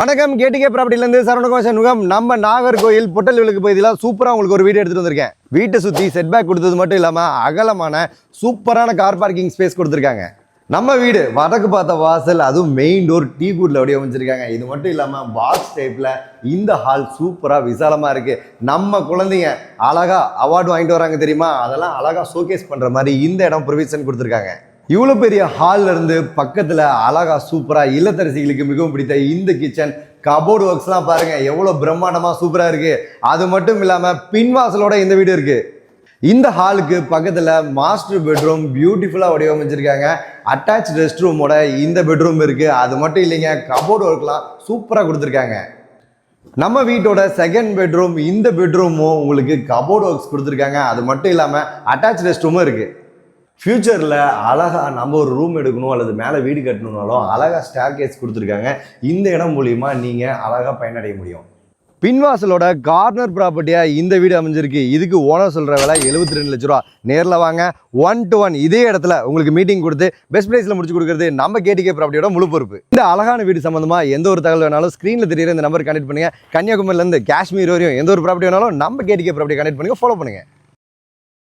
வணக்கம் கேடிகே ப்ராப்பர்ட்டிலேருந்து சரவணகுமார் சண்முகம். நம்ம நாகர்கோயில் பொட்டல்விலுக்கு பகுதியில் சூப்பராக உங்களுக்கு ஒரு வீடியோ எடுத்துகிட்டு வந்திருக்கேன். வீட்டை சுற்றி செட்பேக் கொடுத்தது மட்டும் இல்லாமல் அகலமான சூப்பரான கார் பார்க்கிங் ஸ்பேஸ் கொடுத்துருக்காங்க. நம்ம வீடு வடக்கு பார்த்த வாசல், அதுவும் மெயின் டோர் டீ கூட்டில் அப்படியே அமைச்சிருக்காங்க. இது மட்டும் இல்லாமல் பாக்ஸ் டைப்பில் இந்த ஹால் சூப்பராக விசாலமாக இருக்குது. நம்ம குழந்தைங்க அழகாக அவார்டு வாங்கிட்டு வராங்க தெரியுமா, அதெல்லாம் அழகாக ஷோகேஸ் பண்ணுற மாதிரி இந்த இடம் ப்ரொவிஷன் கொடுத்துருக்காங்க. இவ்வளோ பெரிய ஹால்ல இருந்து பக்கத்தில் அழகா சூப்பராக இல்லத்தரசிகளுக்கு மிகவும் பிடித்த இந்த கிச்சன் கபோர்டு ஒர்க்ஸ்லாம் பாருங்க எவ்வளோ பிரம்மாண்டமாக சூப்பராக இருக்கு. அது மட்டும் இல்லாமல் பின்வாசலோட இந்த வீடு இருக்கு. இந்த ஹாலுக்கு பக்கத்தில் மாஸ்டர் பெட்ரூம் பியூட்டிஃபுல்லாக வடிவமைச்சிருக்காங்க. அட்டாச் ரெஸ்ட் ரூமோட இந்த பெட்ரூம் இருக்கு. அது மட்டும் இல்லைங்க, கபோர்டு ஒர்க்லாம் சூப்பராக கொடுத்துருக்காங்க. நம்ம வீட்டோட செகண்ட் பெட்ரூம், இந்த பெட்ரூமும் உங்களுக்கு கபோர்டு ஒர்க்ஸ் கொடுத்துருக்காங்க. அது மட்டும் இல்லாமல் அட்டாச் ரெஸ்ட் ரூமும் இருக்கு. ஃப்யூச்சரில் அழகாக நம்ம ஒரு ரூம் எடுக்கணும் அல்லது மேலே வீடு கட்டணுன்னாலும் அழகாக ஸ்டேர் கேஸ் கொடுத்துருக்காங்க. இந்த இடம் மூலிமா நீங்கள் அழகாக பயனடைய முடியும். பின்வாசலோட கார்னர் ப்ராப்பர்ட்டியாக இந்த வீடு அமைஞ்சிருக்கு. இதுக்கு ஓனர் சொல்கிற விலை 72 லட்ச ரூபா. நேரில் வாங்க, 1-to-1 இதே இடத்துல உங்களுக்கு மீட்டிங் கொடுத்து பெஸ்ட் ப்ரைஸில் முடிச்சு கொடுக்குறது நம்ம கேடிகே ப்ராப்பர்ட்டியோட முழு பொறுப்பு. இந்த அழகான வீடு சம்மந்தமாக எந்த ஒரு தகவல் வேணாலும் ஸ்க்ரீனில் தெரியுற இந்த நம்பர் கனெக்ட் பண்ணுங்கள். கன்னியாகுமரியிலேருந்து காஷ்மீர் வரையும் எந்த ஒரு ப்ராப்பர்ட்டி வேணாலும் நம்ம கேடிகே ப்ராப்பர்ட்டி கனெக்ட் பண்ணுங்கள், ஃபாலோ பண்ணுங்கள்.